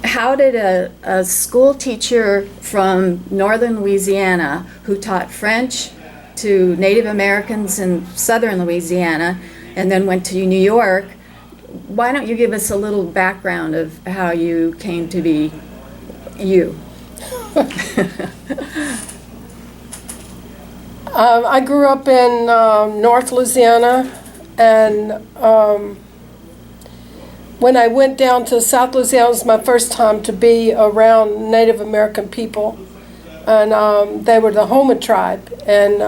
how did a school teacher from northern Louisiana who taught French to Native Americans in southern Louisiana and then went to New York, why don't you give us a little background of how you came to be you? I grew up in North Louisiana, and when I went down to South Louisiana, it was my first time to be around Native American people, and they were the Homa tribe, and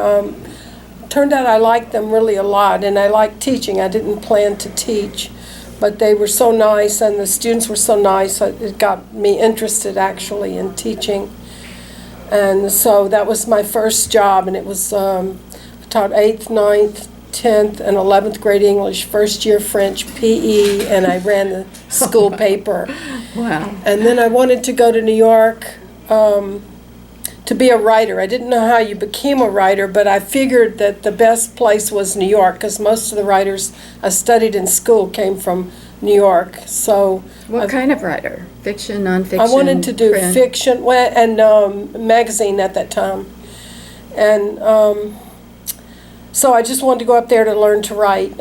turned out I liked them really a lot, and I liked teaching. I didn't plan to teach, but they were so nice, and the students were so nice, it got me interested actually in teaching. And so that was my first job, and it was, I taught 8th, 9th, 10th, and 11th grade English, first year French, PE, and I ran the school paper. Wow. And then I wanted to go to New York to be a writer. I didn't know how you became a writer, but I figured that the best place was New York, because most of the writers I studied in school came from New York. So what kind of writer? Fiction, nonfiction? I wanted to do print? fiction and magazine at that time. And so I just wanted to go up there to learn to write.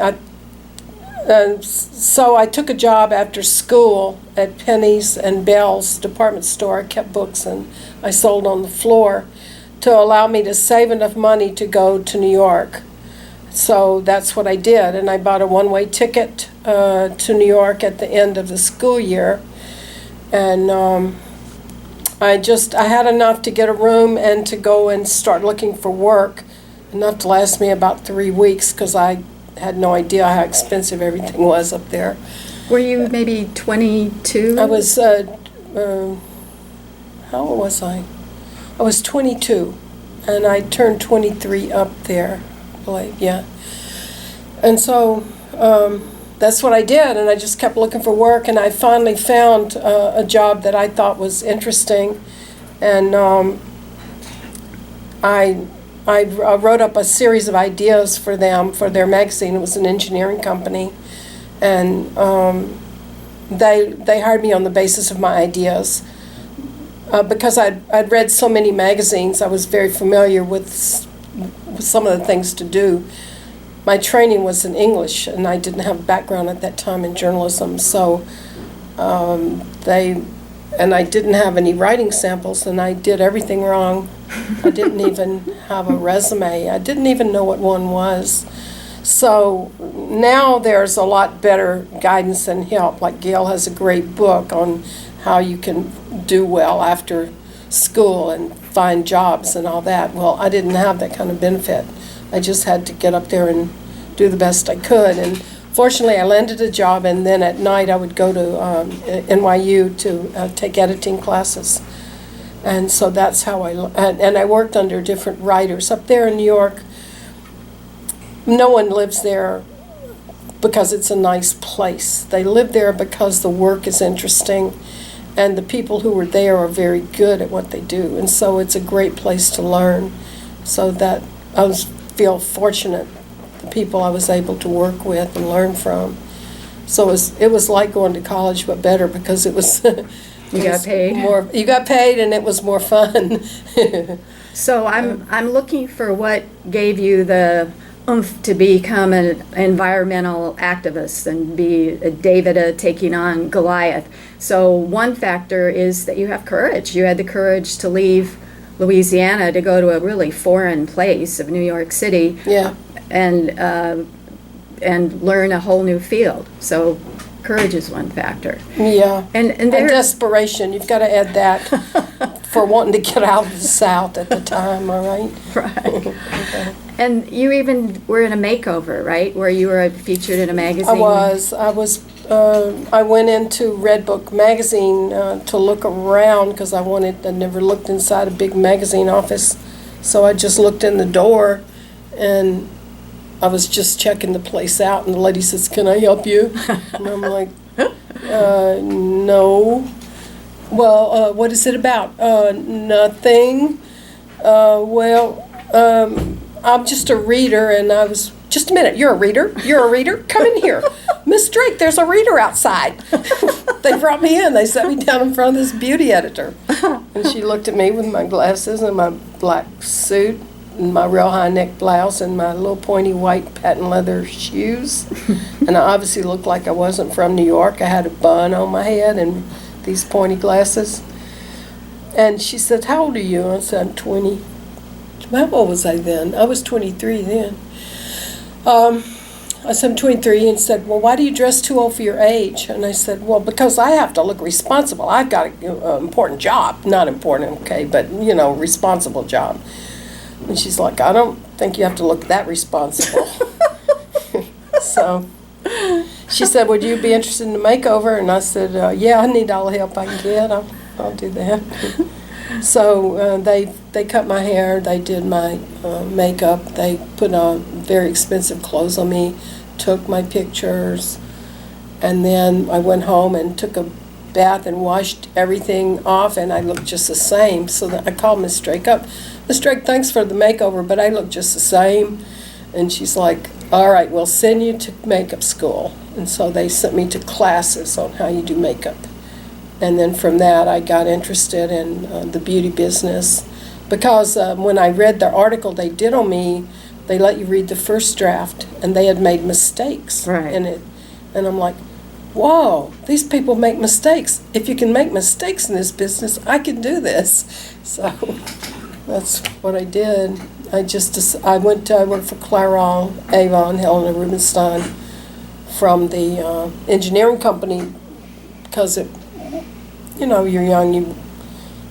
So I took a job after school at Penny's and Bell's department store. I kept books and I sold on the floor to allow me to save enough money to go to New York. So that's what I did, and I bought a one-way ticket to New York at the end of the school year. And I had enough to get a room and to go and start looking for work, enough to last me about 3 weeks, because I had no idea how expensive everything was up there. Were you maybe 22? I was, how old was I? I was 22, and I turned 23 up there, I believe, yeah. And so that's what I did, and I just kept looking for work, and I finally found a job that I thought was interesting, and I wrote up a series of ideas for them, for their magazine. It was an engineering company, and they hired me on the basis of my ideas. Because I'd read so many magazines, I was very familiar with some of the things to do. My training was in English, and I didn't have a background at that time in journalism, so I didn't have any writing samples, and I did everything wrong. I didn't even have a resume. I didn't even know what one was. So now there's a lot better guidance and help. Like Gayle has a great book on how you can do well after school and find jobs and all that. Well, I didn't have that kind of benefit. I just had to get up there and do the best I could. And fortunately, I landed a job, and then at night I would go to NYU to take editing classes. And so that's how and I worked under different writers. Up there in New York, no one lives there because it's a nice place. They live there because the work is interesting, and the people who are there are very good at what they do. And so it's a great place to learn. So that I feel fortunate, the people I was able to work with and learn from. So it was like going to college, but better, because it was you got paid. You got paid, and it was more fun. So I'm looking for what gave you the oomph to become an environmental activist and be a David taking on Goliath. So one factor is that you have courage. You had the courage to leave Louisiana to go to a really foreign place of New York City. Yeah. And learn a whole new field. So courage is one factor. Yeah. And desperation. You've got to add that for wanting to get out of the South at the time, all right? Right. Okay. And you even were in a makeover, right? Where you were featured in a magazine. I went into Red Book magazine to look around, because I never looked inside a big magazine office. So I just looked in the door, and I was just checking the place out, and the lady says, "Can I help you?" And I'm like, no. Well, what is it about? Nothing. I'm just a reader, and I was, just a minute, you're a reader? You're a reader? Come in here. Miss Drake, there's a reader outside. They brought me in. They set me down in front of this beauty editor. And she looked at me with my glasses and my black suit and my real high neck blouse and my little pointy white patent leather shoes. And I obviously looked like I wasn't from New York. I had a bun on my head and these pointy glasses. And she said, "How old are you?" I said, "I'm 20. How old was I then? I was 23 then. I said, "I'm 23, and said, "Well, why do you dress too old for your age?" And I said, "Well, because I have to look responsible. I've got an important job. Not important, okay, but, responsible job." And she's like, "I don't think you have to look that responsible." So she said, "Would you be interested in the makeover?" And I said, "Yeah, I need all the help I can get. I'll do that." So they cut my hair, they did my makeup, they put on very expensive clothes on me, took my pictures, and then I went home and took a bath and washed everything off, and I looked just the same. So I called Miss Drake up. "Miss Drake, thanks for the makeover, but I look just the same." And she's like, "All right, we'll send you to makeup school." And so they sent me to classes on how you do makeup. And then from that, I got interested in the beauty business because when I read the article they did on me, they let you read the first draft, and they had made mistakes in it. And I'm like, whoa, these people make mistakes. If you can make mistakes in this business, I can do this. So that's what I did. I worked for Clairol, Avon, Helena Rubinstein from the engineering company because you're young,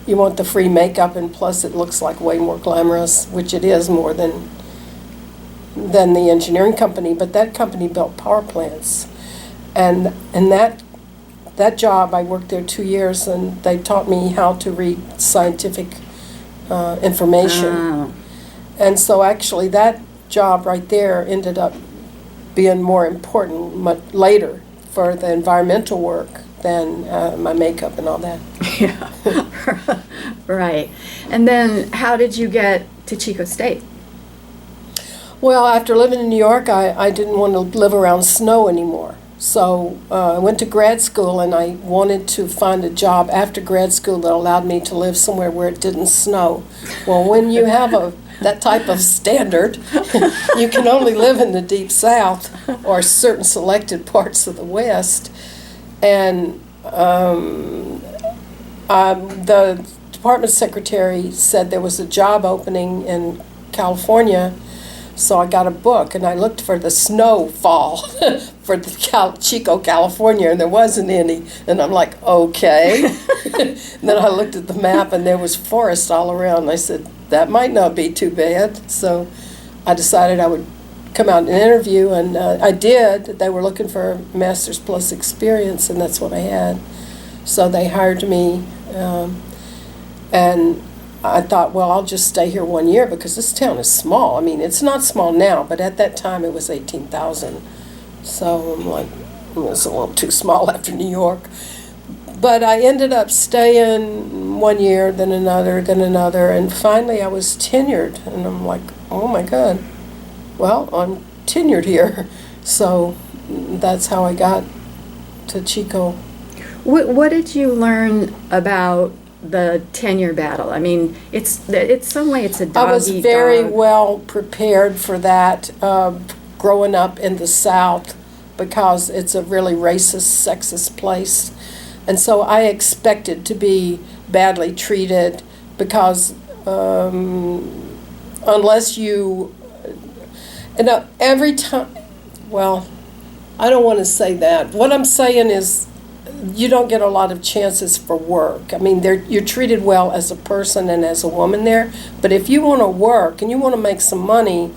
you want the free makeup, and plus it looks like way more glamorous, which it is more than the engineering company. But that company built power plants, and that job I worked there 2 years, and they taught me how to read scientific information. Oh. And so actually that job right there ended up being more important much later for the environmental work than my makeup and all that. Yeah, right. And then how did you get to Chico State? Well, after living in New York, I didn't want to live around snow anymore. So I went to grad school, and I wanted to find a job after grad school that allowed me to live somewhere where it didn't snow. Well, when you have that type of standard, you can only live in the Deep South or certain selected parts of the West. And the department secretary said there was a job opening in California, so I got a book, and I looked for the snowfall for Chico, California, and there wasn't any. And I'm like, okay. And then I looked at the map, and there was forest all around. And I said, that might not be too bad. So I decided I would come out and interview, and I did. They were looking for a master's plus experience, and that's what I had. So they hired me, and I thought, well, I'll just stay here 1 year because this town is small. I mean, it's not small now, but at that time it was 18,000. So I'm like, it's a little too small after New York. But I ended up staying 1 year, then another, and finally I was tenured, and I'm like, oh my God. Well, I'm tenured here. So that's how I got to Chico. What did you learn about the tenure battle? I mean, it's some way it's a dog I was eat very dog. well prepared for that growing up in the South because it's a really racist, sexist place. And so I expected to be badly treated because unless you... every time, well, I don't want to say that. What I'm saying is you don't get a lot of chances for work. I mean, you're treated well as a person and as a woman there, but if you want to work and you want to make some money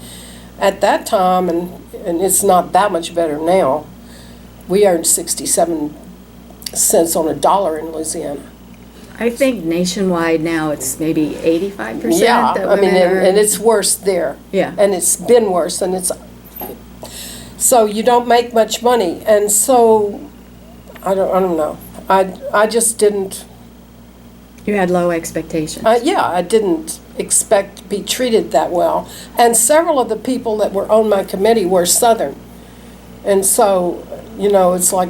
at that time, and it's not that much better now, we earned 67 cents on a dollar in Louisiana. I think nationwide now it's maybe 85% Yeah, that I mean, women earn. and it's worse there. Yeah. And it's been worse, and so you don't make much money, and so I don't know. I just didn't. You had low expectations. I didn't expect to be treated that well, and several of the people that were on my committee were Southern, and so it's like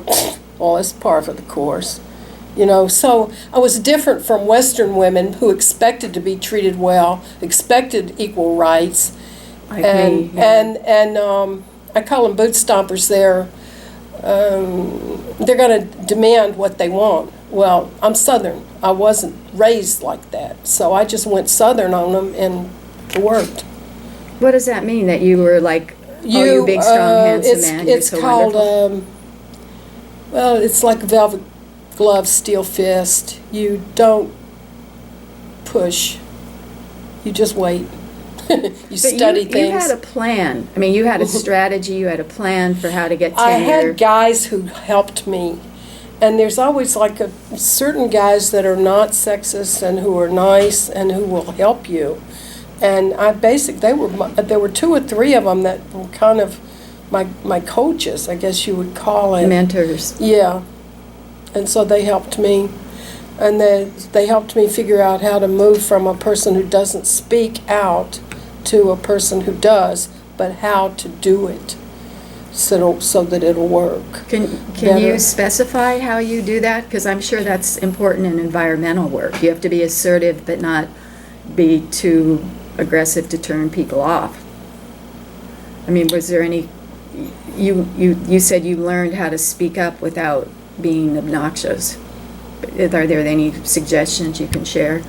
well, it's par for the course. So I was different from Western women who expected to be treated well, expected equal rights. Like me, yeah. And I call them boot stompers. They're going to demand what they want. Well, I'm Southern. I wasn't raised like that. So I just went Southern on them, and it worked. What does that mean, that you were like, you big, strong, handsome man, you're it's so called, wonderful? well, it's like a velvet glove, steel fist. You don't push. You just wait. You study things. You had a plan. I mean, you had a strategy, you had a plan for how to get tenure. I had guys who helped me. And there's always like certain guys that are not sexist and who are nice and who will help you. And there were 2 or 3 of them that were kind of my coaches, I guess you would call it. Mentors. Yeah. And so they helped me. And they helped me figure out how to move from a person who doesn't speak out to a person who does, but how to do it so that it'll work. Can you specify how you do that? Because I'm sure that's important in environmental work. You have to be assertive, but not be too aggressive to turn people off. I mean, was there any, you said you learned how to speak up without being obnoxious. Are there any suggestions you can share?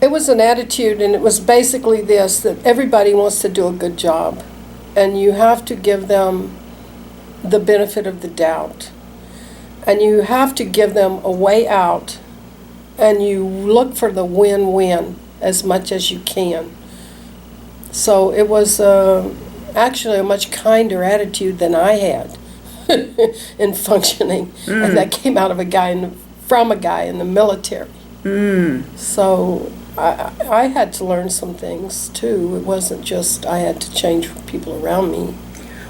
It was an attitude, and it was basically this, that everybody wants to do a good job, and you have to give them the benefit of the doubt, and you have to give them a way out, and you look for the win-win as much as you can. So it was actually a much kinder attitude than I had in functioning, and that came out of from a guy in the military. So I had to learn some things too. It wasn't just I had to change people around me.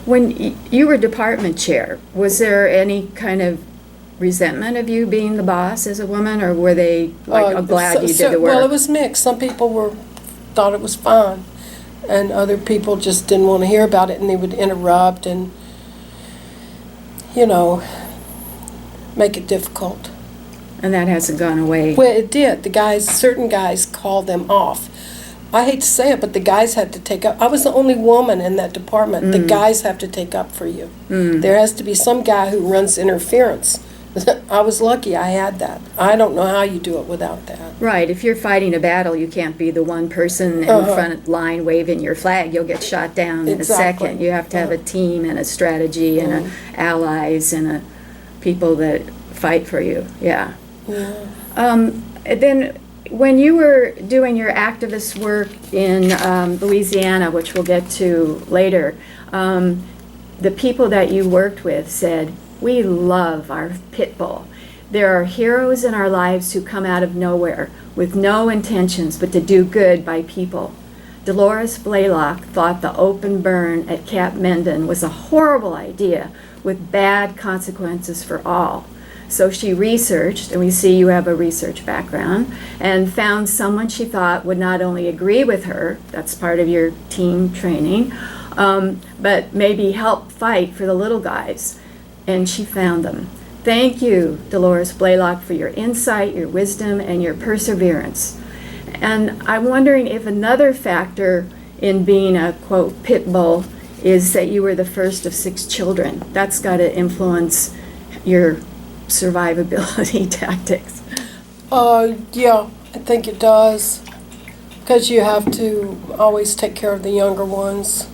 When you were department chair, was there any kind of resentment of you being the boss as a woman, or were they like glad you did the work? Well, it was mixed. Some people thought it was fun, and other people just didn't want to hear about it, and they would interrupt and make it difficult. And that hasn't gone away. Well, it did. Certain guys called them off. I hate to say it, but the guys had to take up. I was the only woman in that department. The guys have to take up for you. There has to be some guy who runs interference. I was lucky I had that. I don't know how you do it without that. Right. If you're fighting a battle, you can't be the one person in the front line waving your flag. You'll get shot down in a second. You have to have a team and a strategy and allies and people that fight for you. Yeah. Then when you were doing your activist work in Louisiana, which we'll get to later, the people that you worked with said, "We love our pit bull. There are heroes in our lives who come out of nowhere with no intentions but to do good by people." Dolores Blaylock thought the open burn at Cap Mendon was a horrible idea with bad consequences for all. So she researched, and we see you have a research background, and found someone she thought would not only agree with her, that's part of your team training, but maybe help fight for the little guys. And she found them. Thank you, Dolores Blaylock, for your insight, your wisdom, and your perseverance. And I'm wondering if another factor in being a, quote, pit bull is that you were the first of 6 children. That's got to influence your survivability tactics. Yeah, I think it does. Because you have to always take care of the younger ones.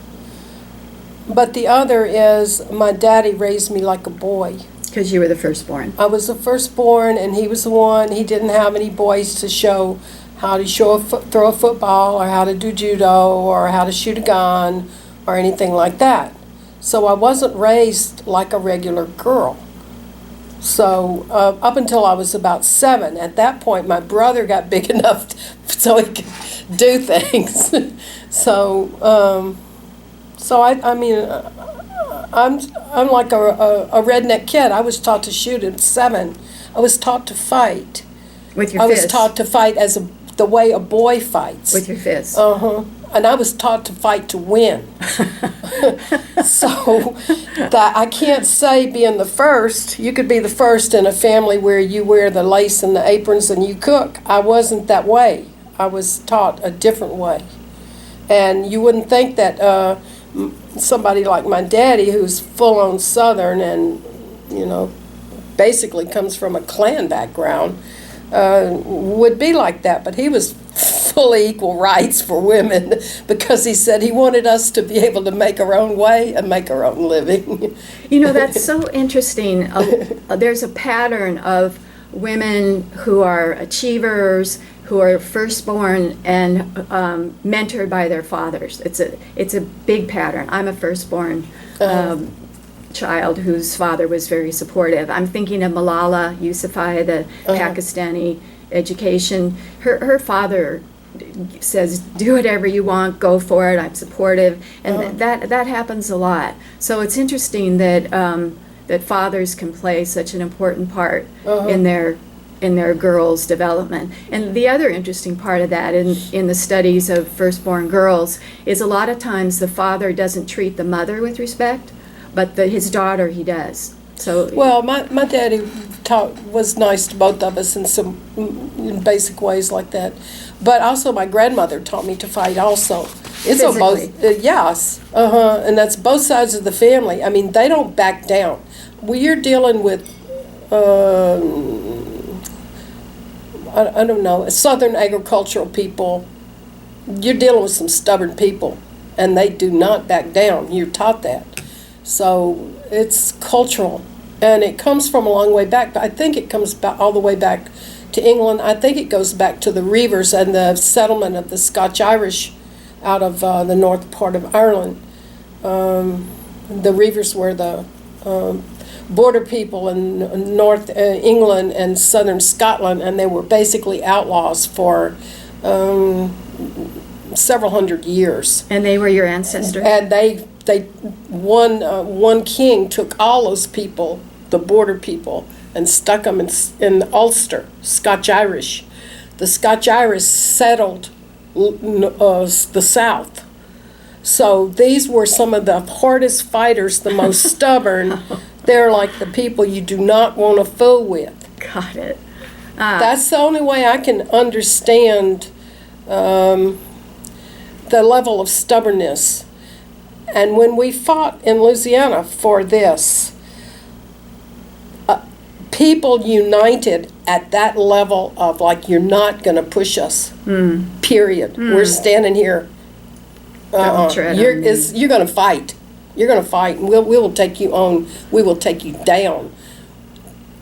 But the other is my daddy raised me like a boy. Because you were the firstborn. I was the firstborn, and he was the one. He didn't have any boys to show how to throw a football or how to do judo or how to shoot a gun or anything like that. So I wasn't raised like a regular girl. So up until I was about 7, at that point my brother got big enough so he could do things. I'm like a redneck kid. I was taught to shoot at 7. I was taught to fight. With your fists? I was taught to fight the way a boy fights. With your fists? and I was taught to fight to win. So that I can't say being the first. You could be the first in a family where you wear the lace and the aprons and you cook. I wasn't that way. I was taught a different way. And you wouldn't think that somebody like my daddy, who's full-on Southern and, basically comes from a Klan background, would be like that. But he was fully equal rights for women because he said he wanted us to be able to make our own way and make our own living. That's so interesting. There's a pattern of women who are achievers, who are firstborn and mentored by their fathers. It's a big pattern. I'm a firstborn child whose father was very supportive. I'm thinking of Malala Yousafzai, the Pakistani education. Her father says, do whatever you want, go for it, I'm supportive. And that happens a lot. So it's interesting that that fathers can play such an important part in their girls' development. And the other interesting part of that in the studies of firstborn girls is a lot of times the father doesn't treat the mother with respect, but his daughter he does. So well, my daddy was nice to both of us in basic ways like that. But also my grandmother taught me to fight also. It's on both, yes, and that's both sides of the family. I mean, they don't back down. When you're dealing with, I don't know, Southern agricultural people, you're dealing with some stubborn people, and they do not back down. You're taught that. So it's cultural, and it comes from a long way back. But I think it comes back all the way back to England. I think it goes back to the Reivers and the settlement of the Scotch-Irish out of the north part of Ireland. The Reivers were the border people in North England and southern Scotland, and they were basically outlaws for several hundred years. And they were your ancestors? And one king took all those people, the border people, and stuck them in Ulster, Scotch-Irish. The Scotch-Irish settled the South. So these were some of the hardest fighters, the most stubborn. They're like the people you do not want to fool with. Got it. That's the only way I can understand the level of stubbornness. And when we fought in Louisiana for this, people united at that level of like, you're not going to push us, period. We're standing here. You're going to fight. You're going to fight, and we will take you on. We will take you down.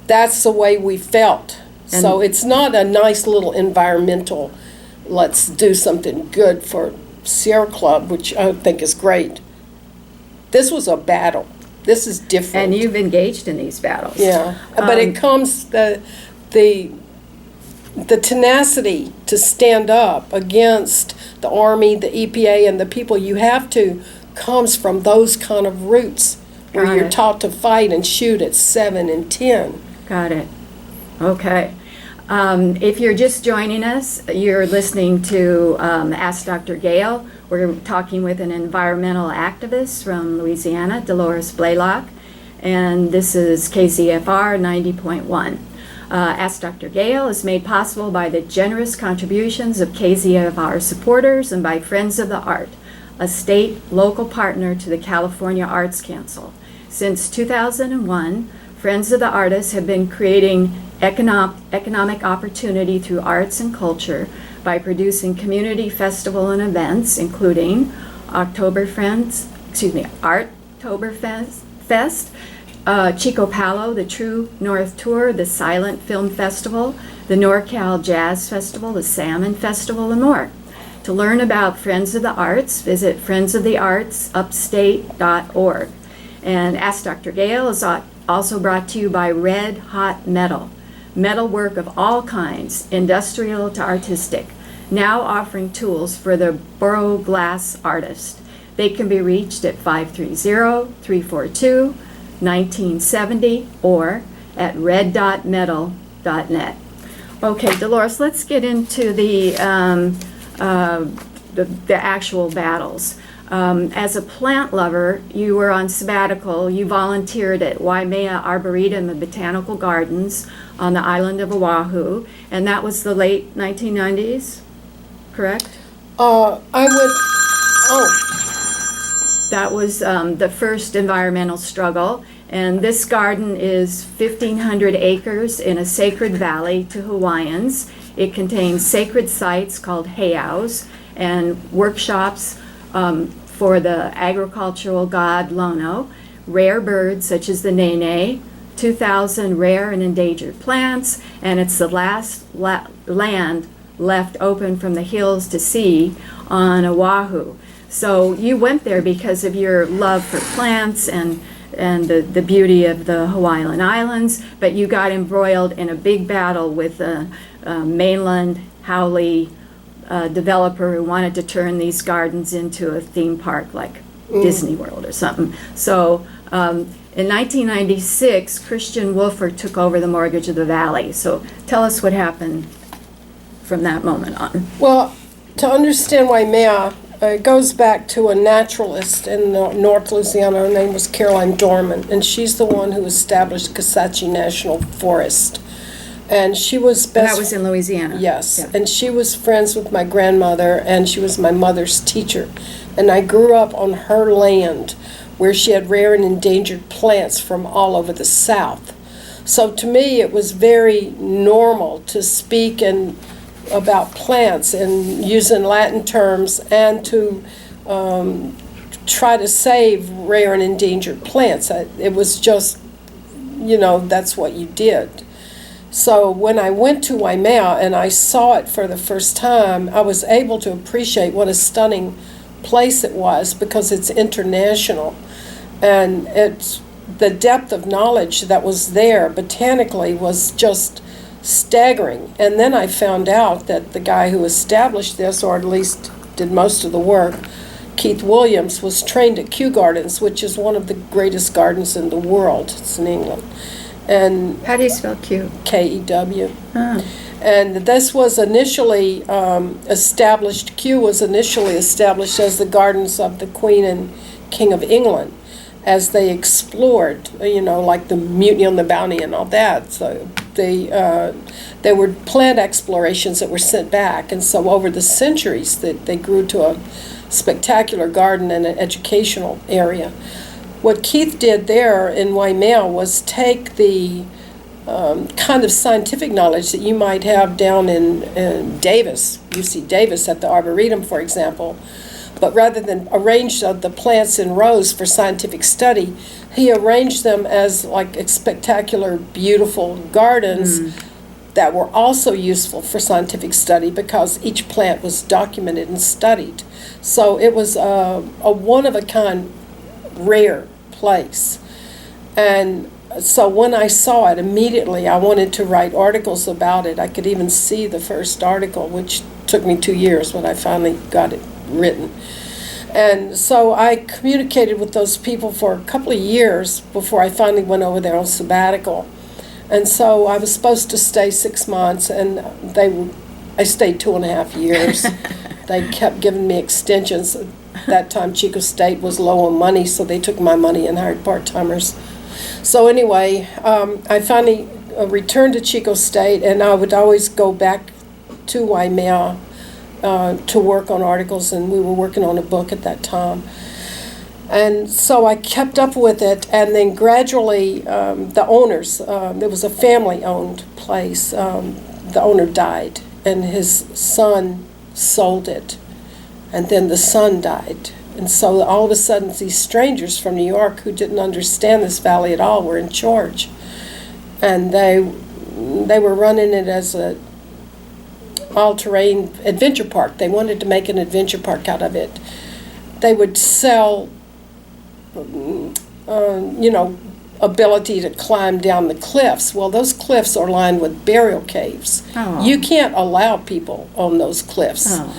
That's the way we felt. And so it's not a nice little environmental, let's do something good for Sierra Club, which I think is great. This was a battle. This is different. And you've engaged in these battles. Yeah, but it comes the tenacity to stand up against the Army, the EPA, and the people you have to comes from those kind of roots where you're taught to fight and shoot at 7 and 10. Got it. Okay. If you're just joining us, you're listening to Ask Dr. Gayle. We're talking with an environmental activist from Louisiana, Dolores Blaylock, and this is KZFR 90.1. Ask Dr. Gayle is made possible by the generous contributions of KZFR supporters and by Friends of the Art, a state local partner to the California Arts Council. Since 2001, Friends of the Artists have been creating economic opportunity through arts and culture by producing community festival and events, including Arttoberfest, Chico Palo, the True North Tour, the Silent Film Festival, the NorCal Jazz Festival, the Salmon Festival, and more. To learn about Friends of the Arts, visit friendsoftheartsupstate.org. And Ask Dr. Gayle is also brought to you by Red Hot Metal. Metal work of all kinds, industrial to artistic, now offering tools for the borough glass artist. They can be reached at 530-342-1970 or at red.metal.net. Okay, Dolores, let's get into the the actual battles. As a plant lover, you were on sabbatical. You volunteered at Waimea Arboretum and Botanical Gardens on the island of Oahu, and that was the late 1990s, correct? That was the first environmental struggle, and this garden is 1,500 acres in a sacred valley to Hawaiians. It contains sacred sites called heiaus and workshops for the agricultural god Lono, rare birds such as the nene, 2,000 rare and endangered plants, and it's the last land left open from the hills to sea on Oahu. So you went there because of your love for plants and the beauty of the Hawaiian Islands, but you got embroiled in a big battle with a mainland haole developer who wanted to turn these gardens into a theme park like Disney World or something. So in 1996, Christian Wolfer took over the mortgage of the valley. So tell us what happened from that moment on. Well, to understand Waimea, it goes back to a naturalist in North Louisiana. Her name was Caroline Dorman, and she's the one who established Kisatchie National Forest. And she was best. And that was in Louisiana. Yes, Yeah. and she was friends with my grandmother, and she was my mother's teacher. And I grew up on her land, where she had rare and endangered plants from all over the South. So to me, it was very normal to speak about plants and using Latin terms and to try to save rare and endangered plants. It was just, that's what you did. So when I went to Waimea and I saw it for the first time, I was able to appreciate what a stunning place it was because it's international. And it's the depth of knowledge that was there botanically was just staggering. And then I found out that the guy who established this, or at least did most of the work, Keith Williams, was trained at Kew Gardens, which is one of the greatest gardens in the world. It's in England. And How do you spell Q? Kew. Oh. And this was initially established, Kew was initially established as the gardens of the Queen and King of England as they explored, like the Mutiny on the Bounty and all that. So there were plant explorations that were sent back. And so over the centuries, they grew to a spectacular garden and an educational area. What Keith did there in Waimea was take the kind of scientific knowledge that you might have down in Davis, UC Davis at the Arboretum, for example, but rather than arrange the plants in rows for scientific study, he arranged them as like spectacular, beautiful gardens that were also useful for scientific study because each plant was documented and studied. So it was a one-of-a-kind, rare place. And so when I saw it, immediately I wanted to write articles about it. I could even see the first article, which took me 2 years when I finally got it written. And so I communicated with those people for a couple of years before I finally went over there on sabbatical. And so I was supposed to stay 6 months, and I stayed 2.5 years. They kept giving me extensions. At that time, Chico State was low on money, so they took my money and hired part-timers. So anyway, I finally returned to Chico State, and I would always go back to Waimea to work on articles, and we were working on a book at that time. And so I kept up with it, and then gradually the owners, there was a family-owned place, the owner died, and his son sold it, and then the son died. And so all of a sudden these strangers from New York who didn't understand this valley at all were in charge. And they were running it as a all-terrain adventure park. They wanted to make an adventure park out of it. They would sell, ability to climb down the cliffs. Well, those cliffs are lined with burial caves. Oh. You can't allow people on those cliffs. Oh.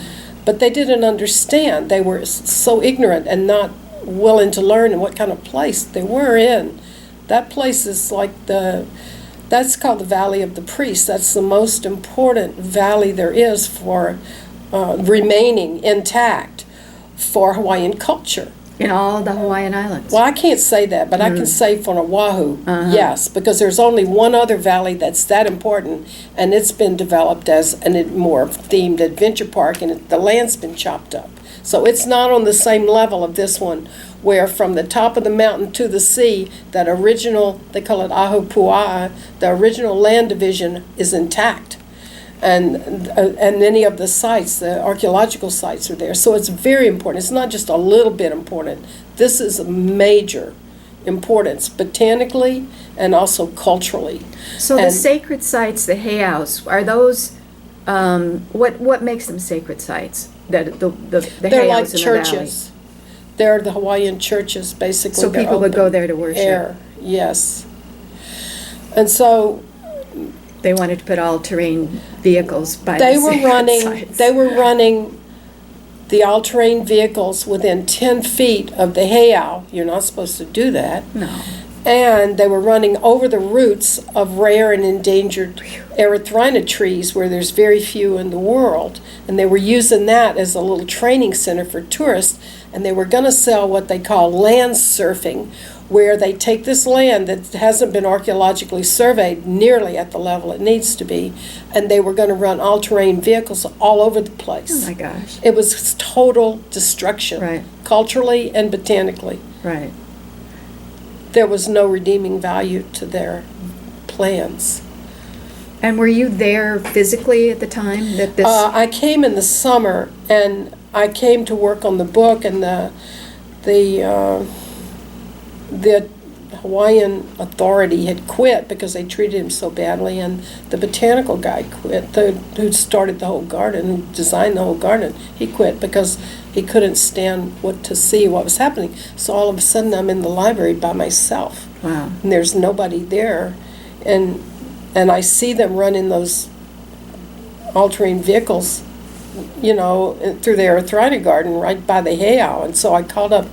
But they didn't understand. They were so ignorant and not willing to learn what kind of place they were in. That place is like that's called the Valley of the Priests. That's the most important valley there is for remaining intact for Hawaiian culture. In all the Hawaiian Islands. Well, I can't say that, but I can say for Oahu, yes, because there's only one other valley that's that important, and it's been developed as a more themed adventure park, and the land's been chopped up. So it's not on the same level of this one, where from the top of the mountain to the sea, that original, they call it Ahupua'a, the original land division is intact. And many of the sites, the archaeological sites are there. So it's very important. It's not just a little bit important. This is a major importance, botanically and also culturally. So the sacred sites, the heiaus, are those, what makes them sacred sites? The They're heiaus like in the churches. They're the Hawaiian churches, basically. So They're people would go open there to worship. air, yes. And so They wanted to put all-terrain vehicles by They the were sacred running. sites. They were running the all-terrain vehicles within 10 feet of the heiau. You're not supposed to do that. No. And they were running over the roots of rare and endangered erythrina trees, where there's very few in the world. And they were using that as a little training center for tourists. And they were going to sell what they call land surfing, where they take this land that hasn't been archaeologically surveyed nearly at the level it needs to be, and they were going to run all-terrain vehicles all over the place. Oh my gosh. It was total destruction, Right. culturally and botanically. Right. There was no redeeming value to their plans. And were you there physically at the time that this? I came in the summer, and I came to work on the book, and the Hawaiian authority had quit because they treated him so badly, and the botanical guy quit, who started the whole garden, who designed the whole garden. He quit because he couldn't stand to see what was happening. So all of a sudden I'm in the library by myself. Wow. And there's nobody there, and I see them running those all-terrain vehicles, through the erythrina garden right by the heiau. And so I called up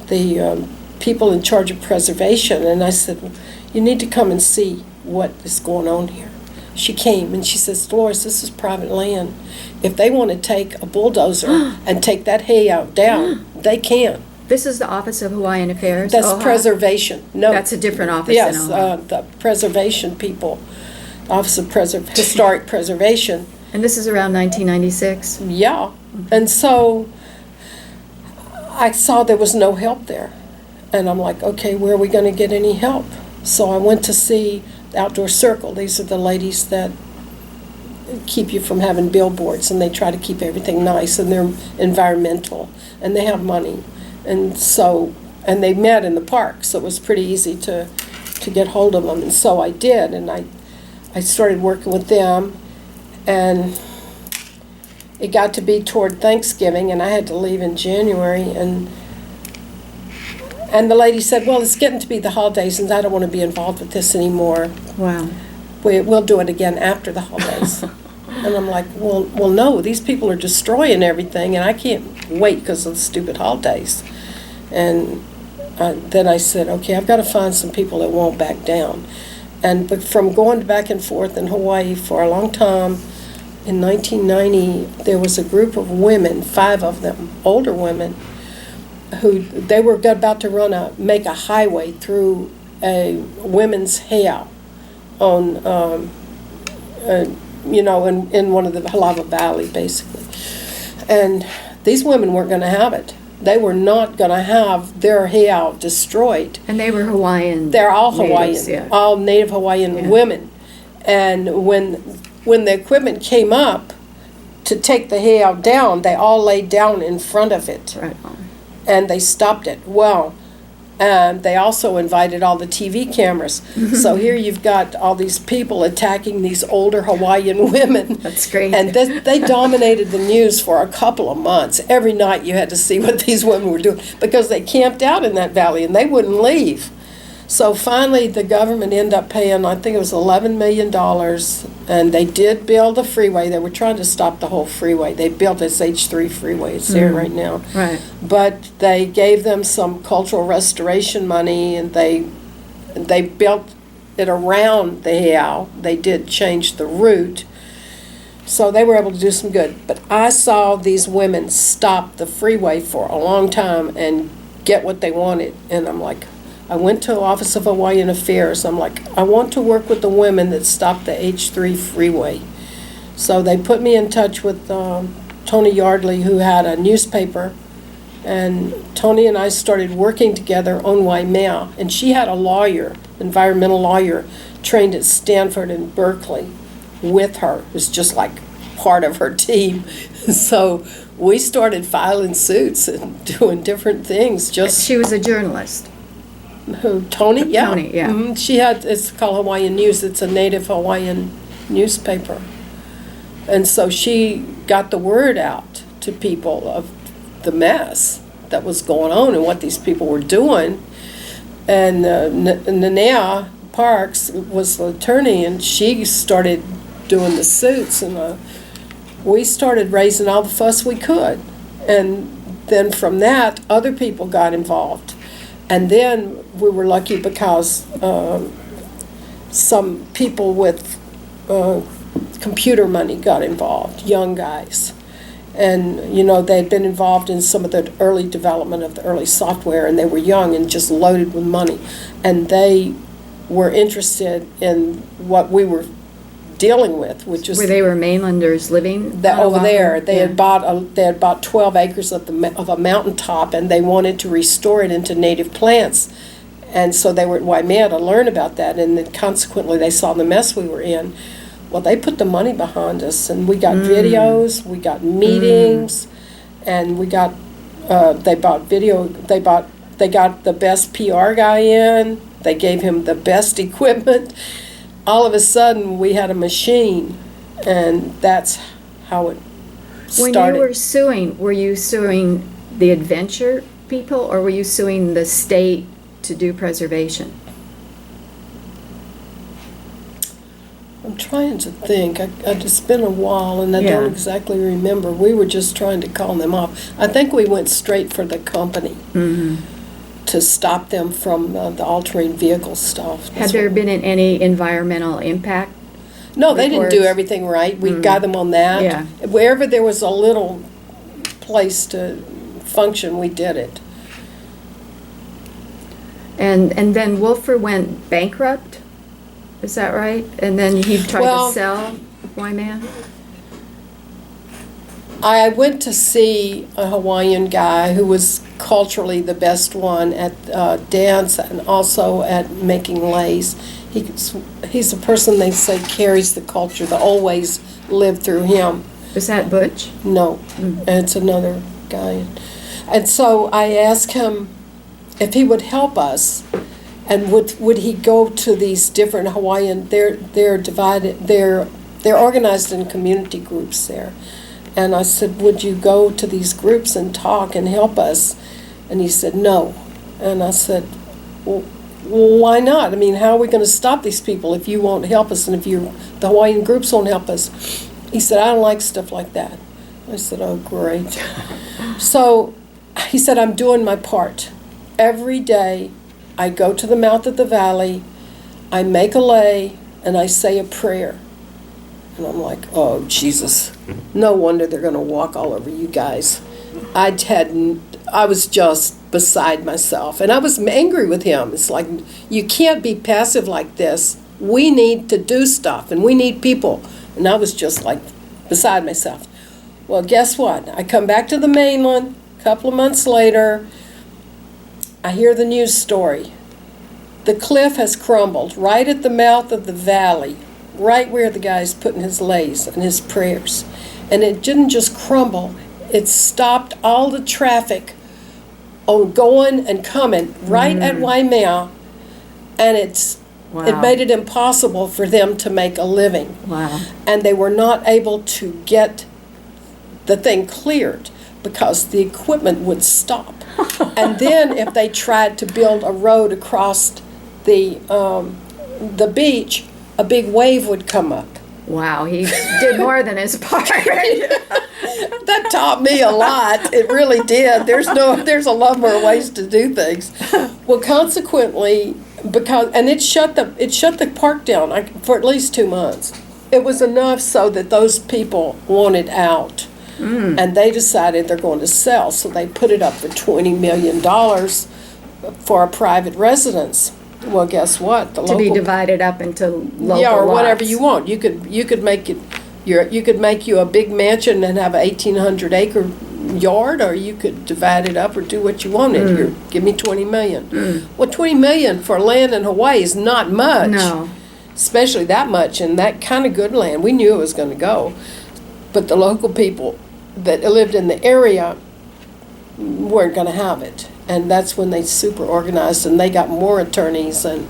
the people in charge of preservation, and I said, you need to come and see what is going on here. She came and she says, Dolores, this is private land. If they want to take a bulldozer and take that heiau down, they can. This is the Office of Hawaiian Affairs? That's OHA? preservation. No, That's a different office yes, than OHA. the preservation people, Office of Historic Preservation. And this is around 1996? Yeah, and so I saw there was no help there. And I'm like, okay, where are we going to get any help? So I went to see the Outdoor Circle. These are the ladies that keep you from having billboards, and they try to keep everything nice, and they're environmental, and they have money. And they met in the park, so it was pretty easy to get hold of them. And so I did, and I started working with them, and it got to be toward Thanksgiving, and I had to leave in January, and the lady said, well, it's getting to be the holidays, and I don't want to be involved with this anymore. Wow. We'll do it again after the holidays. And I'm like, well, no, these people are destroying everything, and I can't wait because of the stupid holidays. And then I said, okay, I've got to find some people that won't back down. But from going back and forth in Hawaii for a long time, in 1990, there was a group of women, 5 of them, older women, who they were about to make a highway through a women's heiau on, in one of the Halava Valley, basically. And these women weren't going to have it. They were not going to have their heiau destroyed. And they were Hawaiian. They're all natives, Hawaiian, yeah. all Native Hawaiian women. And when the equipment came up to take the heiau down, they all laid down in front of it. Right on. And they stopped it. Well, and they also invited all the TV cameras. So here you've got all these people attacking these older Hawaiian women. That's great. And they dominated the news for a couple of months. Every night you had to see what these women were doing because they camped out in that valley and they wouldn't leave. So finally the government ended up paying, I think it was $11 million, and they did build a freeway. They were trying to stop the whole freeway. They built this H3 freeway. It's there right now. Right. But they gave them some cultural restoration money, and they built it around the heiau. They did change the route So they were able to do some good. But I saw these women stop the freeway for a long time and get what they wanted. And I'm like, I went to Office of Hawaiian Affairs. I'm like, I want to work with the women that stopped the H3 freeway. So they put me in touch with Tony Yardley, who had a newspaper. And Tony and I started working together on Waimea. And she had a lawyer, environmental lawyer, trained at Stanford and Berkeley with her. It was just like part of her team. So we started filing suits and doing different things. Just She was a journalist. who, Tony? Yeah. Tony, yeah. She had, it's called Hawaiian News. It's a native Hawaiian newspaper. And so she got the word out to people of the mess that was going on and what these people were doing. And Nanea Parks was the attorney, and she started doing the suits, and we started raising all the fuss we could. And then from that, other people got involved. And then we were lucky because some people with computer money got involved, young guys. And, you know, they'd been involved in some of the early development of the early software, and they were young and just loaded with money. And they were interested in what we were dealing with, which was Where they were mainlanders living that on over Oahu? there. They Yeah. had bought 12 acres of a mountaintop, and they wanted to restore it into native plants. And so they were at Waimea to learn about that, and then consequently they saw the mess we were in. Well, they put the money behind us, and we got videos, we got meetings, and we got, they got the best PR guy in, they gave him the best equipment. All of a sudden, we had a machine, and that's how it When started. you were you suing the adventure people, or were you suing the state to do preservation? I'm trying to think. It's been a while, and I Yeah. don't exactly remember. We were just trying to call them off. I think we went straight for the company to stop them from the all-terrain vehicle stuff. Had there been any environmental impact? No, they didn't do reports? everything right. We got them on that. Yeah. Wherever there was a little place to function, we did it. And then Wolfer went bankrupt? Is that right? And then he tried Well- to sell Waimea? I went to see a Hawaiian guy who was culturally the best one at dance and also at making leis. He's a person they say carries the culture. The old ways live through him. Was that Butch? No, it's another guy. And so I asked him if he would help us, and would he go to these different Hawaiian, they're divided, they're organized in community groups there. And I said, would you go to these groups and talk and help us? And he said, no. And I said, well, why not? I mean, how are we going to stop these people if you won't help us and if the Hawaiian groups won't help us? He said, I don't like stuff like that. I said, oh, great. So he said, I'm doing my part. Every day I go to the mouth of the valley, I make a lei, and I say a prayer. And I'm like, oh, Jesus, no wonder they're going to walk all over you guys. I was just beside myself. And I was angry with him. It's like, you can't be passive like this. We need to do stuff, and we need people. And I was just like beside myself. Well, guess what? I come back to the mainland a couple of months later. I hear the news story. The cliff has crumbled right at the mouth of the valley, right where the guy's putting his leis and his prayers. And it didn't just crumble, it stopped all the traffic on going and coming right at Waimea, and it Wow. made it impossible for them to make a living. Wow. And they were not able to get the thing cleared because the equipment would stop. And then if they tried to build a road across the beach, a big wave would come up. Wow, he did more than his part. That taught me a lot. It really did. There's a lot more ways to do things. Well, consequently, it shut the park down for at least 2 months. It was enough so that those people wanted out. And they decided they're going to sell, so they put it up for $20 million for a private residence. Well, guess what? The To be divided up into local yeah, or whatever lots. you want. You could make it you could make you a big mansion and have a 1,800-acre yard, or you could divide it up or do what you wanted. Here, give me $20 million. Well, $20 million for land in Hawaii is not much. No. Especially that much and that kind of good land. We knew it was going to go, but the local people that lived in the area weren't going to have it. And that's when they super organized and they got more attorneys and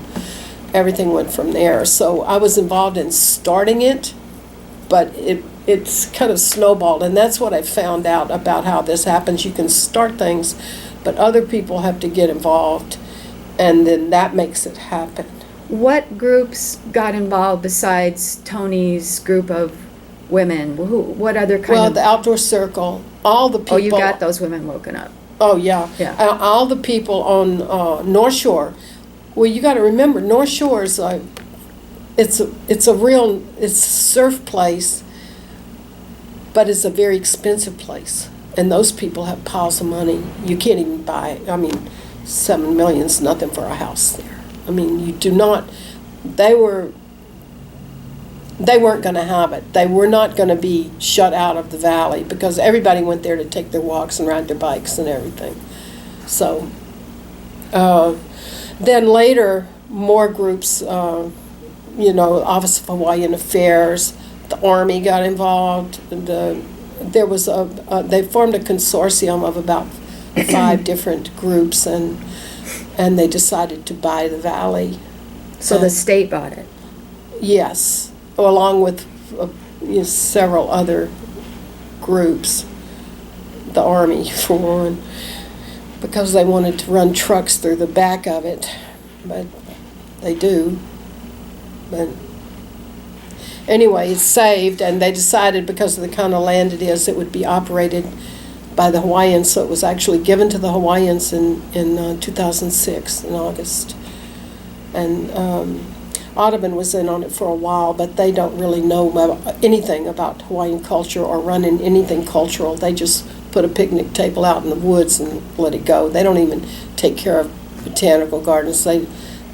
everything went from there. So I was involved in starting it, but it's kind of snowballed. And that's what I found out about how this happens. You can start things, but other people have to get involved, and then that makes it happen. What groups got involved besides Tony's group of women? What other kind Well, of... the outdoor circle, all the people. Oh, you got those women woken up. Oh, yeah. Yeah. All the people on North Shore. Well, you got to remember, North Shore is it's a surf place, but it's a very expensive place. And those people have piles of money. You can't even buy, $7 million's nothing for a house there. You do not, they weren't going to have it. They were not going to be shut out of the valley because everybody went there to take their walks and ride their bikes and everything. So then later, more groups, Office of Hawaiian Affairs, the Army got involved. They formed a consortium of about 5 different groups, and they decided to buy the valley. So the state bought it. Yes, along with several other groups, the Army for one, because they wanted to run trucks through the back of it, but they do. But anyway, it's saved, and they decided because of the kind of land it is, it would be operated by the Hawaiians, so it was actually given to the Hawaiians in 2006, in August. And Audubon was in on it for a while, but they don't really know anything about Hawaiian culture or running anything cultural. They just put a picnic table out in the woods and let it go. They don't even take care of botanical gardens.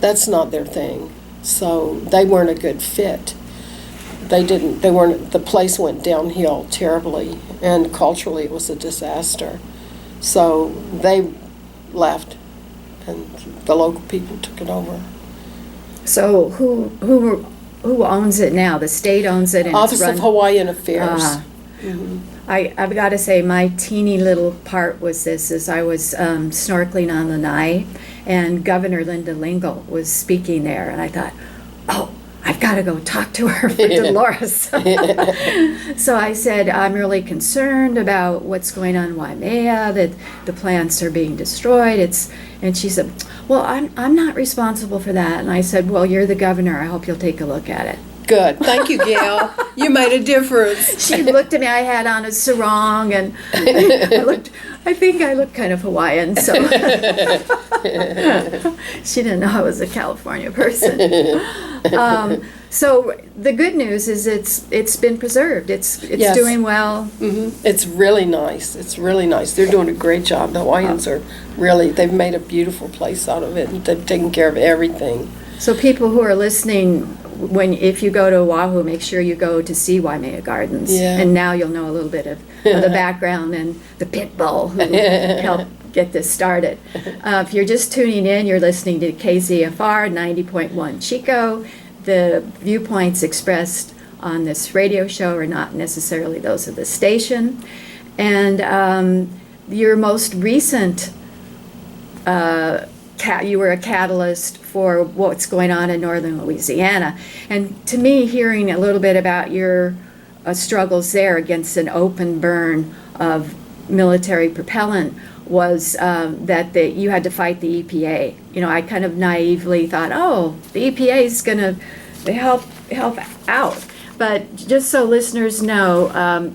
That's not their thing. So they weren't a good fit. The place went downhill terribly, and culturally it was a disaster. So they left, and the local people took it over. So who owns it now? The state owns it, and Office it's run... of Hawaiian Affairs. Mm-hmm. I've got to say, my teeny little part was this, as I was snorkeling on Lanai, and Governor Linda Lingle was speaking there, and I thought, oh, I've got to go talk to her for Dolores. So I said, I'm really concerned about what's going on in Waimea, that the plants are being destroyed. And she said, well, I'm not responsible for that. And I said, well, you're the governor. I hope you'll take a look at it. Good. Thank you, Gayle. You made a difference. She looked at me. I had on a sarong, and I think I looked kind of Hawaiian, so she didn't know I was a California person. So the good news is it's been preserved. It's Yes. doing well. Mm-hmm. It's really nice. It's really nice. They're doing a great job. The Hawaiians they've made a beautiful place out of it, and they've taken care of everything. So people who are listening, if you go to Oahu, make sure you go to see Waimea Gardens. Yeah. And now you'll know a little bit of the background and the pit bull who helped get this started. If you're just tuning in, you're listening to KZFR 90.1 Chico. The viewpoints expressed on this radio show are not necessarily those of the station. And your most recent you were a catalyst for what's going on in northern Louisiana. And to me, hearing a little bit about your struggles there against an open burn of military propellant was that you had to fight the EPA. I kind of naively thought, oh, the EPA is going to help out. But just so listeners know,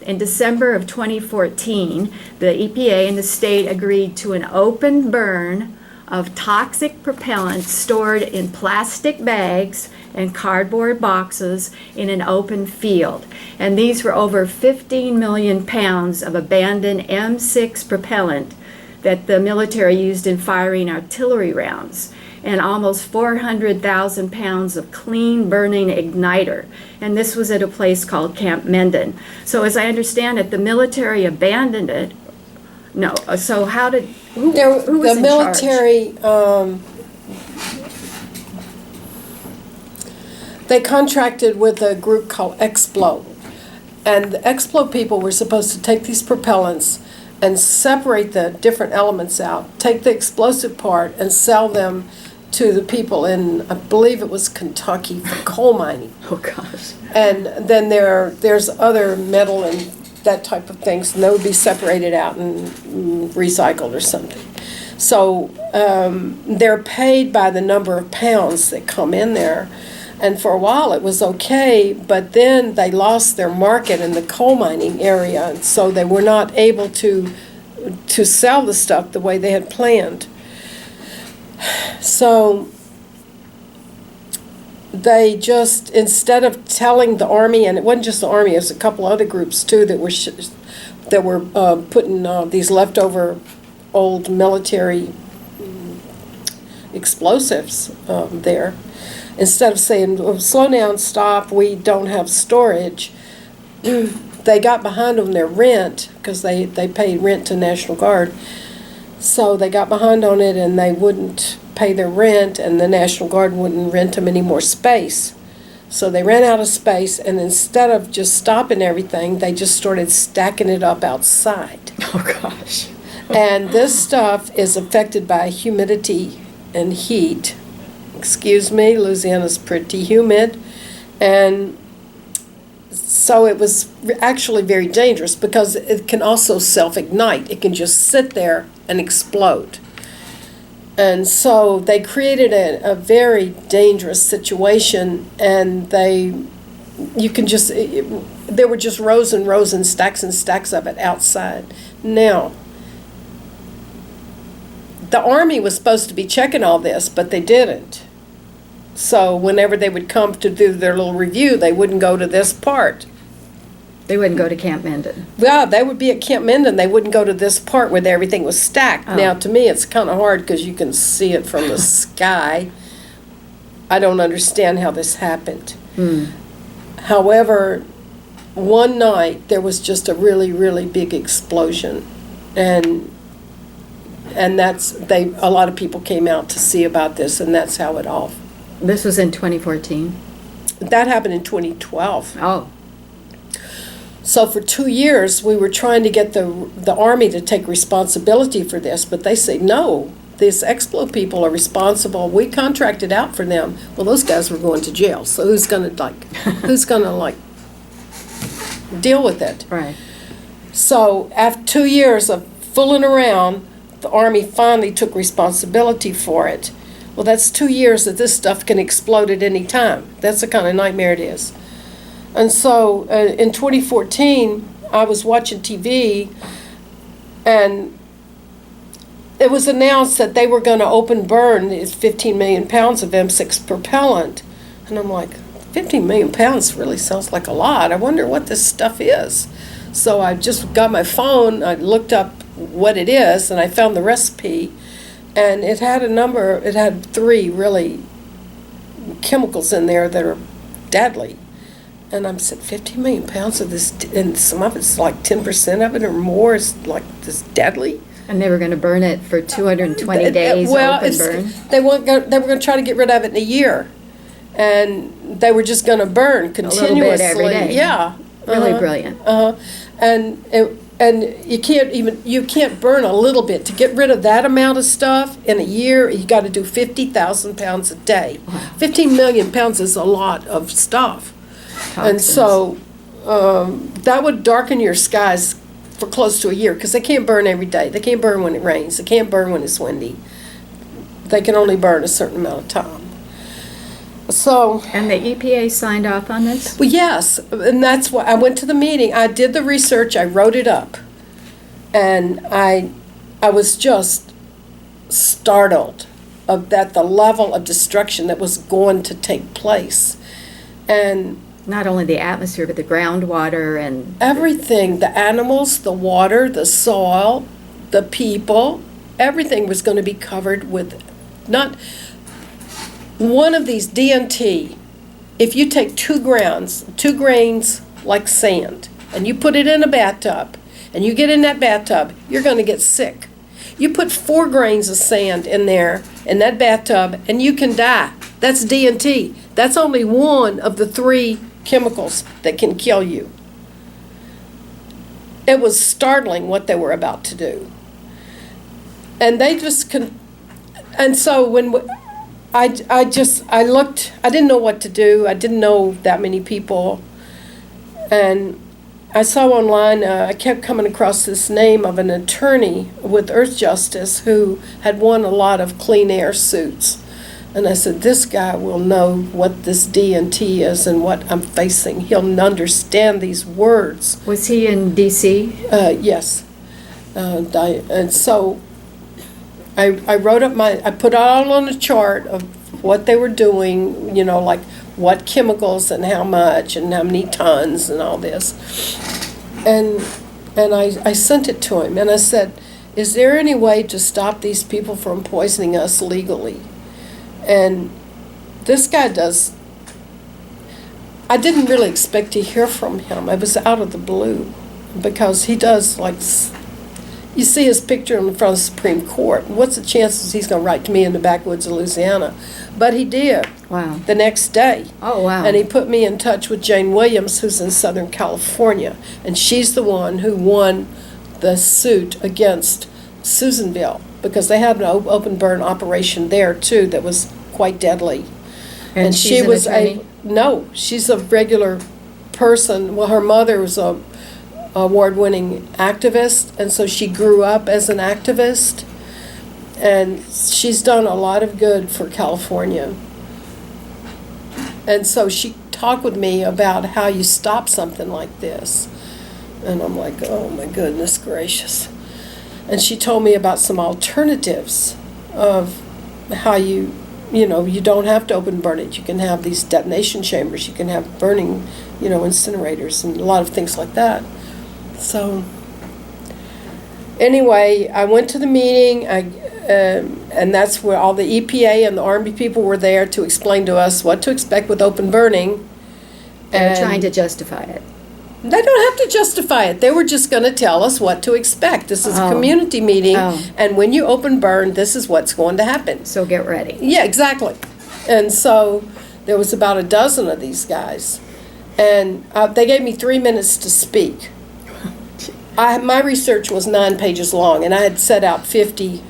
in December of 2014, the EPA and the state agreed to an open burn of toxic propellant stored in plastic bags and cardboard boxes in an open field. And these were over 15 million pounds of abandoned M6 propellant that the military used in firing artillery rounds, and almost 400,000 pounds of clean burning igniter. And this was at a place called Camp Menden. So as I understand it, the military abandoned it. No, so how did, who was The in military, they contracted with a group called Explo. And the Explo people were supposed to take these propellants and separate the different elements out, take the explosive part and sell them to the people in, I believe it was Kentucky, for coal mining. Oh, gosh. And then there's other metal and that type of things, and they would be separated out and recycled or something. So they're paid by the number of pounds that come in there. And for a while it was okay, but then they lost their market in the coal mining area, and so they were not able to sell the stuff the way they had planned. So they just, instead of telling the Army, and it wasn't just the Army, it was a couple other groups too that were putting these leftover old military explosives there. Instead of saying, oh, slow down, stop, we don't have storage, they got behind on their rent, because they paid rent to National Guard. So they got behind on it, and they wouldn't pay their rent, and the National Guard wouldn't rent them any more space. So they ran out of space, and instead of just stopping everything, they just started stacking it up outside. Oh, gosh. And this stuff is affected by humidity and heat. Excuse me, Louisiana's pretty humid. And so it was actually very dangerous, because it can also self-ignite. It can just sit there and explode. And so they created a very dangerous situation, and there were just rows and rows and stacks of it outside. Now, the Army was supposed to be checking all this, but they didn't. So whenever they would come to do their little review, they wouldn't go to this part. They wouldn't go to Camp Menden. Well, they would be at Camp Menden. They wouldn't go to this part where everything was stacked. Oh. Now, to me, it's kind of hard because you can see it from the sky. I don't understand how this happened. However, one night there was just a really, really big explosion, and a lot of people came out to see about this, and that's how it all. This was in 2014. That happened in 2012. Oh. So for 2 years, we were trying to get the Army to take responsibility for this, but they say, no, these Explo people are responsible. We contracted out for them. Well, those guys were going to jail, so who's gonna deal with it? Right. So after 2 years of fooling around, the Army finally took responsibility for it. Well, that's 2 years that this stuff can explode at any time. That's the kind of nightmare it is. And so in 2014, I was watching TV, and it was announced that they were going to open burn these 15 million pounds of M6 propellant. And I'm like, 15 million pounds really sounds like a lot. I wonder what this stuff is. So I just got my phone, I looked up what it is, and I found the recipe. And it had 3 really chemicals in there that are deadly. And I said, 15 million pounds of this, and some of it's like 10% of it or more is like this deadly. And they were going to burn it for 220 days, open burn? They were going to try to get rid of it in a year. And they were just going to burn continuously. A little bit every day. Yeah. Really brilliant. And you can't burn a little bit. To get rid of that amount of stuff in a year, you got to do 50,000 pounds a day. Wow. 15 million pounds is a lot of stuff. Toxins. And so that would darken your skies for close to a year, because they can't burn every day. They can't burn when it rains. They can't burn when it's windy. They can only burn a certain amount of time. So. And the EPA signed off on this? Well, yes, and that's why I went to the meeting. I did the research. I wrote it up, and I was just startled at the level of destruction that was going to take place. And Not only the atmosphere, but the groundwater and... everything, the animals, the water, the soil, the people, everything was going to be covered with not one of these DNT. If you take 2 grains like sand, and you put it in a bathtub, and you get in that bathtub, you're going to get sick. You put 4 grains of sand in there, in that bathtub, and you can die. That's DNT. That's only one of the 3 chemicals that can kill you. It was startling what they were about to do. And they just and so when I looked, I didn't know what to do. I didn't know that many people. And I saw online, I kept coming across this name of an attorney with Earth Justice who had won a lot of clean air suits. And I said, this guy will know what this DNT is and what I'm facing. He'll understand these words. Was he in D.C.? Yes. And so I wrote up I put it all on a chart of what they were doing, like what chemicals and how much and how many tons and all this. And I sent it to him and I said, is there any way to stop these people from poisoning us legally? And this guy does. I didn't really expect to hear from him. It was out of the blue because he does you see his picture in front of the Supreme Court. What's the chances he's going to write to me in the backwoods of Louisiana? But he did. Wow. The next day. Oh, wow. And he put me in touch with Jane Williams, who's in Southern California. And she's the one who won the suit against Susanville because they had an open burn operation there, too, that was quite deadly. And she an was attorney? No, she's a regular person. Well, her mother was a award-winning activist, and so she grew up as an activist, and she's done a lot of good for California. And so she talked with me about how you stop something like this, and I'm like, oh my goodness gracious. And she told me about some alternatives of how you don't have to open burn it. You can have these detonation chambers, you can have burning, incinerators and a lot of things like that. So anyway, I went to the meeting, and that's where all the EPA and the Army people were there to explain to us what to expect with open burning. They're trying to justify it. They don't have to justify it. They were just going to tell us what to expect. This is a community meeting, and when you open burn, this is what's going to happen. So get ready. Yeah, exactly. And so there was about a dozen of these guys, and they gave me 3 minutes to speak. My research was 9 pages long, and I had set out 50.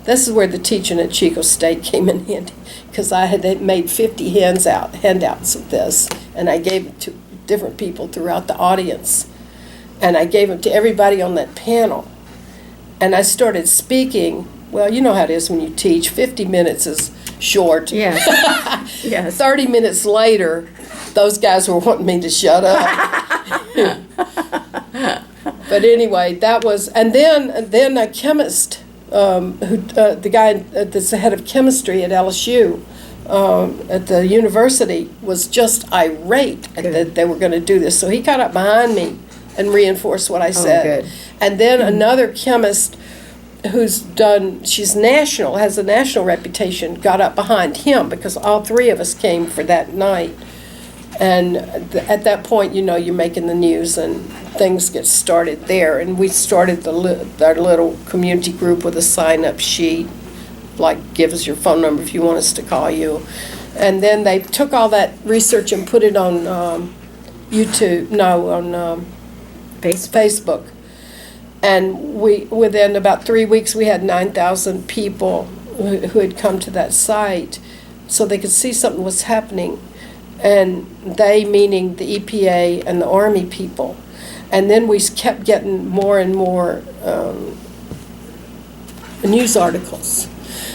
This is where the teaching at Chico State came in handy, because I had made 50 handouts of this, and I gave it to different people throughout the audience, and I gave them to everybody on that panel. And I started speaking. Well, you know how it is when you teach. 50 minutes is short. Yes. Yes. 30 minutes later, those guys were wanting me to shut up. But anyway, that was, and then a chemist, the guy that's the head of chemistry at LSU, at the university, was just irate that they were going to do this. So he got up behind me and reinforced what I said. Good. And then another chemist she's national, has a national reputation, got up behind him because all 3 of us came for that night. And at that point, you're making the news and things get started there. And we started our little community group with a sign-up sheet, like give us your phone number if you want us to call you. And then they took all that research and put it on on Facebook. And within about 3 weeks, we had 9,000 people who had come to that site so they could see something was happening. And they, meaning the EPA and the Army people. And then we kept getting more and more news articles.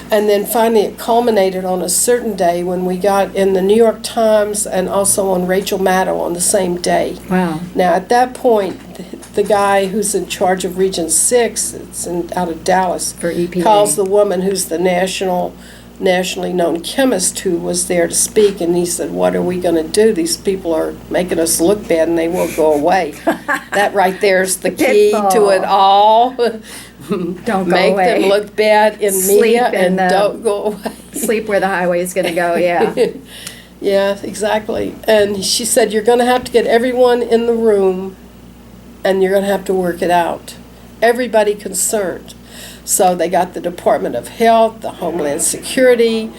And then finally it culminated on a certain day when we got in the New York Times and also on Rachel Maddow on the same day. Wow. Now at that point, the guy who's in charge of Region 6, out of Dallas, For EPA. calls the woman who's the nationally known chemist who was there to speak, and he said, "What are we going to do? These people are making us look bad, and they won't go away." That right there's the key to pitfall. it all. Don't go Make away. them look bad in Sleep media in and the- don't go away. Sleep where the highway is going to go, yeah. Yeah, exactly. And she said, "You're going to have to get everyone in the room, and you're going to have to work it out. Everybody concerned." So they got the Department of Health, the Homeland Security,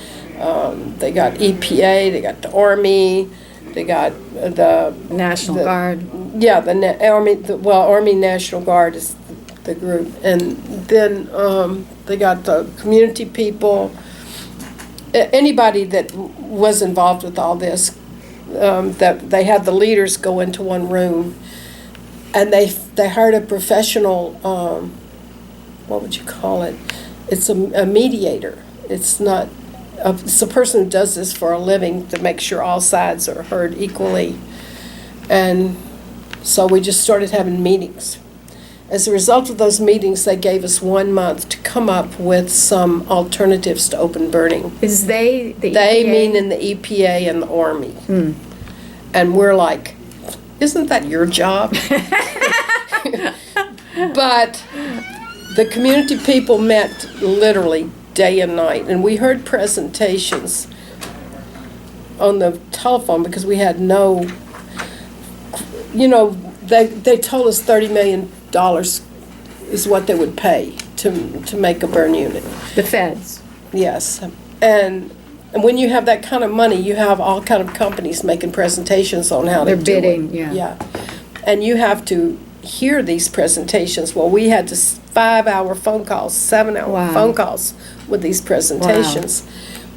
they got EPA, they got the Army, they got the National Guard. yeah, Army National Guard is the group, and then they got the community people. Anybody that was involved with all this, that they had the leaders go into one room, and they hired a professional. What would you call it? It's a mediator. It's not. It's a person who does this for a living to make sure all sides are heard equally, and so we just started having meetings. As a result of those meetings, they gave us 1 month to come up with some alternatives to open burning. Is they the They EPA? mean in the EPA and the Army. And we're like, isn't that your job? But the community people met literally day and night, and we heard presentations on the telephone because we had no, they told us $30 million is what they would pay to make a burn unit. The feds. Yes, and when you have that kind of money, you have all kind of companies making presentations on how to They're do it. bidding, yeah. Yeah, and you have to hear these presentations. Well, we had 5-hour phone calls, 7-hour Wow. phone calls with these presentations.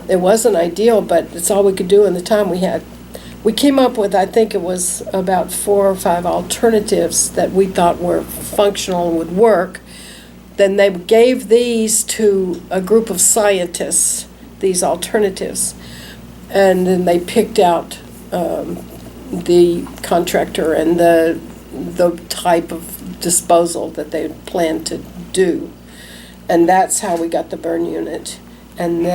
It wasn't ideal, but it's all we could do in the time we had. We came up with, I think it was about 4 or 5 alternatives that we thought were functional and would work. Then they gave these to a group of scientists, these alternatives, and then they picked out the contractor and the type of disposal that they planned to do. And that's how we got the burn unit. And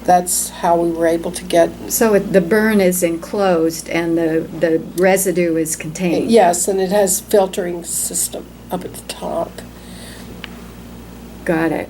that's how we were able to get. So the burn is enclosed and the residue is contained? Yes, and it has filtering system up at the top. Got it.